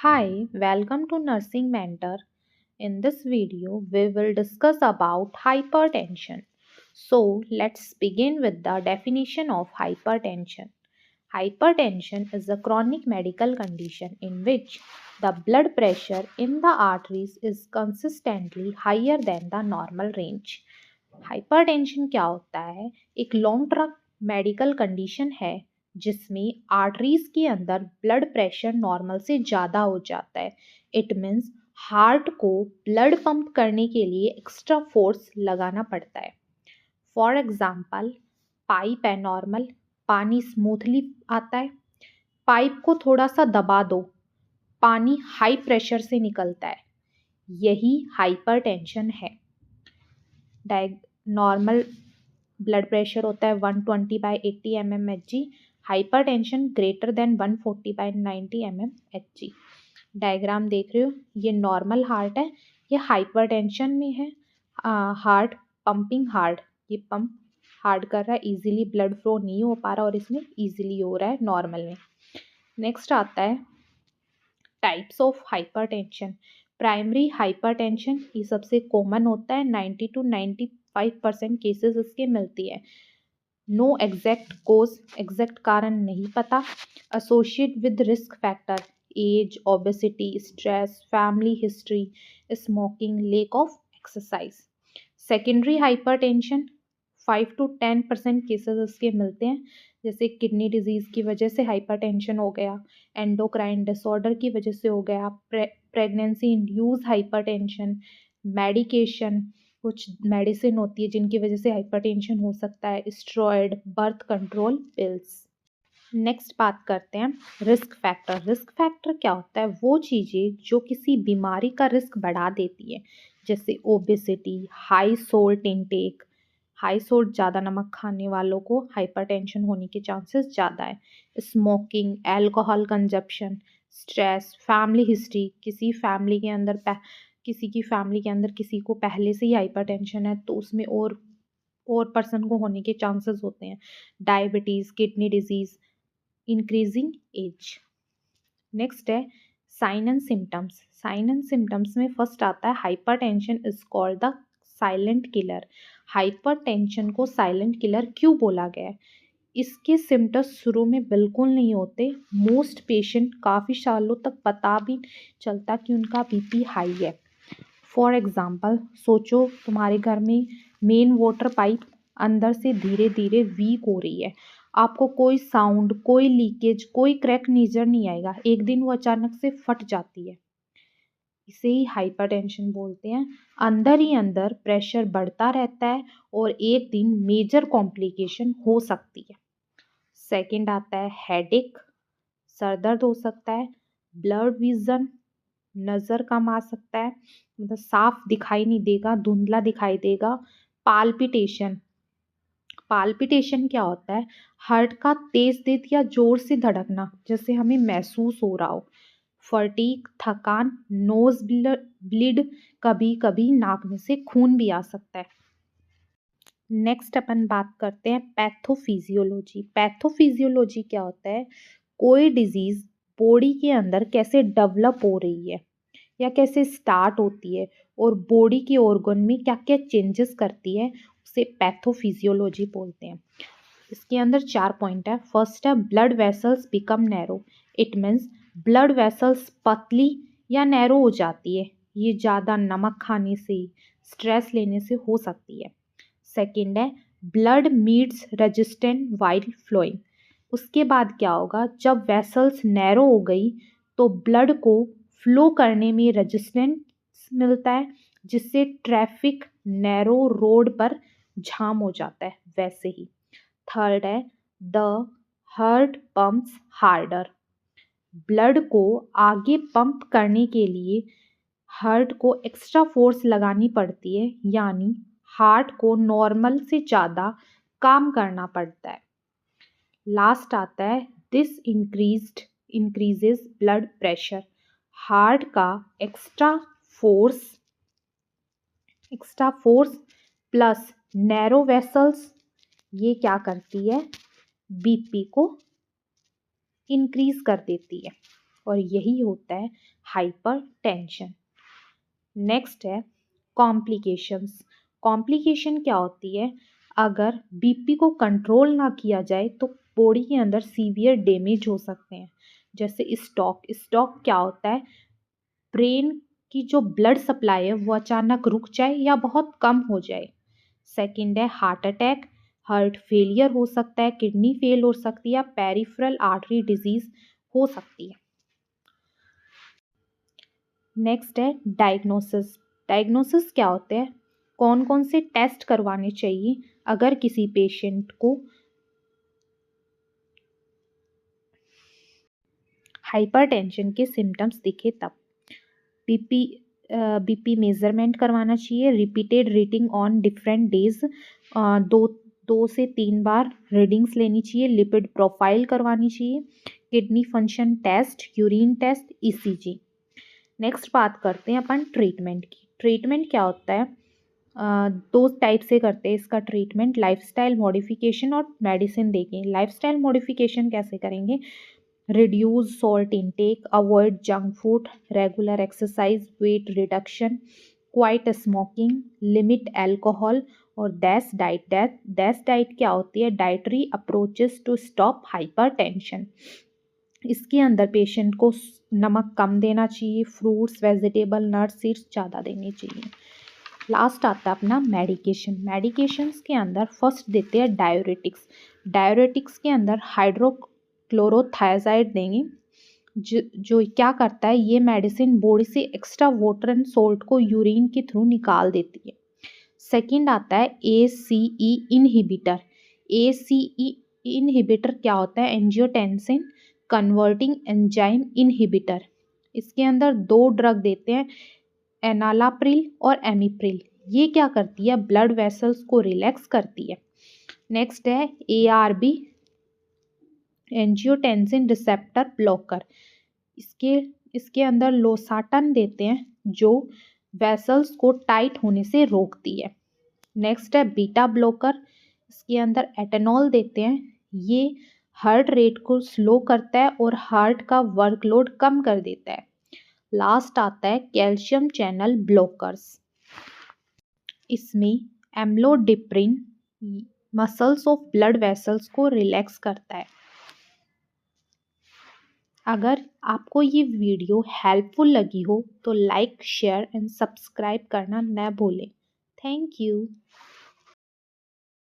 Hi, welcome to Nursing Mentor. In this video, we will discuss about hypertension. So, let's begin with the definition of hypertension. Hypertension is a chronic medical condition in which the blood pressure in the arteries is consistently higher than the normal range. Hypertension क्या होता है? एक long term medical condition है जिसमें arteries के अंदर blood pressure normal से ज़्यादा हो जाता है. इट मीन्स हार्ट को ब्लड पंप करने के लिए एक्स्ट्रा फोर्स लगाना पड़ता है. फॉर एग्जाम्पल, पाइप है नॉर्मल, पानी स्मूथली आता है. पाइप को थोड़ा सा दबा दो, पानी हाई प्रेशर से निकलता है. यही हाइपरटेंशन है. नॉर्मल ब्लड प्रेशर होता है 120/80 mmHg. Hypertension greater than 140/90 mmHg. Diagram देख रहे हो, ये नॉर्मल हार्ट है, ये हाइपरटेंशन में है. हार्ट पंपिंग हार्ड, ये पंप हार्ड कर रहा है, इजीली ब्लड फ्लो नहीं हो पा रहा और इसमें इजीली हो रहा है नॉर्मल में. नेक्स्ट आता है types of hypertension. Primary hypertension ये सबसे कॉमन होता है, 90 to 95% केसेस इसके मिलती है. नो एग्जैक्ट कोज, एग्जैक्ट कारण नहीं पता. Associate with risk factor, age, obesity, stress, family history, smoking, lack of exercise. Secondary hypertension 5 to 10% cases इसके मिलते हैं, जैसे किडनी डिजीज़ की वजह से हाइपरटेंशन हो गया, एंडोक्राइन डिसऑर्डर की वजह से हो गया, प्रेगनेंसी इंड्यूस हाइपरटेंशन, मेडिकेशन, कुछ मेडिसिन होती है जिनकी वजह से हाइपरटेंशन हो सकता है, steroid, birth control pills. Next बात करते हैं रिस्क फैक्टर. रिस्क फैक्टर क्या होता है? वो चीज़ें जो किसी बीमारी का रिस्क बढ़ा देती है, जैसे obesity, high salt intake. High salt, ज़्यादा नमक खाने वालों को हाइपरटेंशन होने के चांसेस ज़्यादा है. Smoking, alcohol consumption, stress, family history, किसी की फैमिली के अंदर किसी को पहले से ही हाइपरटेंशन है तो उसमें और पर्सन को होने के चांसेस होते हैं. Diabetes, kidney disease, increasing age. Next है sign and symptoms. Sign and symptoms में फर्स्ट आता है hypertension is called the silent killer. Hypertension को साइलेंट किलर क्यों बोला गया है? इसके सिम्टम्स शुरू में बिल्कुल नहीं होते. मोस्ट पेशेंट काफ़ी सालों तक पता भी चलता कि उनका बीपी हाई है. फॉर एग्ज़ाम्पल, सोचो तुम्हारे घर में मेन वाटर पाइप अंदर से धीरे धीरे वीक हो रही है. आपको कोई साउंड, कोई लीकेज, कोई क्रैक नज़र नहीं आएगा, एक दिन वो अचानक से फट जाती है. इसे ही हाइपरटेंशन बोलते हैं. अंदर ही अंदर प्रेशर बढ़ता रहता है और एक दिन मेजर कॉम्प्लिकेशन हो सकती है. सेकंड आता है हेडेक, सर दर्द हो सकता है. ब्लड विजन, नज़र कम आ सकता है, मतलब साफ दिखाई नहीं देगा, धुंधला दिखाई देगा. पाल्पिटेशन, पाल्पिटेशन क्या होता है? हार्ट का तेज या जोर से धड़कना जैसे हमें महसूस हो रहा हो. फटीग, थकान, नोज ब्लीड, कभी कभी नाक में से खून भी आ सकता है. नेक्स्ट अपन बात करते हैं पैथोफिजियोलॉजी. पैथोफिजियोलॉजी क्या होता है? कोई डिजीज़ बॉडी के अंदर कैसे डेवलप हो रही है या कैसे स्टार्ट होती है और बॉडी के ऑर्गन में क्या क्या चेंजेस करती है, उसे पैथोफिजियोलॉजी बोलते हैं. इसके अंदर 4 पॉइंट है. फर्स्ट है blood vessels become narrow. It means blood vessels पतली या नैरो हो जाती है. ये ज़्यादा नमक खाने से, स्ट्रेस लेने से हो सकती है. सेकेंड है blood meets resistant while flowing. उसके बाद क्या होगा? जब वेसल्स नैरो हो गई तो ब्लड को फ्लो करने में रेजिस्टेंस मिलता है, जिससे ट्रैफिक नैरो रोड पर जाम हो जाता है. वैसे ही थर्ड है the heart pumps harder. Blood को आगे पंप करने के लिए हार्ट को एक्स्ट्रा फोर्स लगानी पड़ती है, यानी हार्ट को नॉर्मल से ज़्यादा काम करना पड़ता है. लास्ट आता है this increases blood pressure. Heart का extra force plus narrow vessels ये क्या करती है? बीपी को इंक्रीज कर देती है. और यही होता है हाइपरटेंशन। नेक्स्ट है कॉम्प्लिकेशंस। कॉम्प्लिकेशन क्या होती है? अगर बीपी को कंट्रोल ना किया जाए तो बॉडी के अंदर सीवियर डैमेज हो सकते हैं, जैसे स्ट्रोक। स्ट्रोक क्या होता है? ब्रेन की जो ब्लड सप्लाई है वो अचानक रुक जाए या बहुत कम हो जाए। सेकंड है हार्ट अटैक। हार्ट फेलियर हो सकता है, किडनी फेल हो सकती है, पेरिफेरल आर्टरी डिजीज हो सकती है। नेक्स्ट है डायग्नोसिस। डायग्नोसिस क्या होते हैं? कौन कौन से टेस्ट करवाने चाहिए अगर किसी पेशेंट को हाइपरटेंशन के सिम्टम्स दिखे तब। बीपी बीपी मेजरमेंट करवाना चाहिए, repeated reading on different days, दो 2 से 3 बार रीडिंग्स लेनी चाहिए, लिपिड प्रोफाइल करवानी चाहिए, kidney function test, urine test, ECG. Next बात करते हैं अपन ट्रीटमेंट की। ट्रीटमेंट क्या होता है? 2 टाइप से करते हैं इसका ट्रीटमेंट, लाइफस्टाइल मॉडिफिकेशन और मेडिसिन देके। लाइफस्टाइल मॉडिफिकेशन कैसे करेंगे? Reduce salt intake, avoid junk food, regular exercise, weight reduction, quit smoking, limit alcohol और दैस डाइट। दैस डाइट क्या होती है? Dietary approaches to stop hypertension. इसके अंदर पेशेंट को नमक कम देना चाहिए, फ्रूट्स, वेजिटेबल, नट्स, सीड्स ज़्यादा देनी चाहिए। लास्ट आता है अपना मेडिकेशन। मेडिकेशंस के अंदर फर्स्ट देते हैं डायूरेटिक्स। डायूरेटिक्स के अंदर हाइड्रोक्लोरोथायजाइड देंगे, जो क्या करता है, ये मेडिसिन बॉडी से एक्स्ट्रा वाटर एंड सॉल्ट को यूरिन के थ्रू निकाल देती है। सेकंड आता है ACE इनहिबिटर। ACE इनहिबिटर क्या होता है? Angiotensin converting enzyme inhibitor. इसके अंदर 2 ड्रग देते हैं, एनालाप्रिल और एमिप्रिल। ये क्या करती है? ब्लड वेसल्स को रिलैक्स करती है। नेक्स्ट है ARB एंजियोटेंसिन रिसेप्टर ब्लॉकर। इसके अंदर लोसाटन देते हैं जो वेसल्स को टाइट होने से रोकती है। नेक्स्ट है बीटा ब्लॉकर। इसके अंदर एटेनॉल देते हैं, ये हार्ट रेट को स्लो करता है और हार्ट का वर्कलोड कम कर देता है। लास्ट आता है कैल्शियम चैनल ब्लॉकर्स। इसमें एम्लोडिप्रिन मसल्स ऑफ ब्लड वेसल्स को रिलैक्स करता है। अगर आपको ये वीडियो हेल्पफुल लगी हो तो लाइक, शेयर एंड सब्सक्राइब करना न भूलें। Thank you.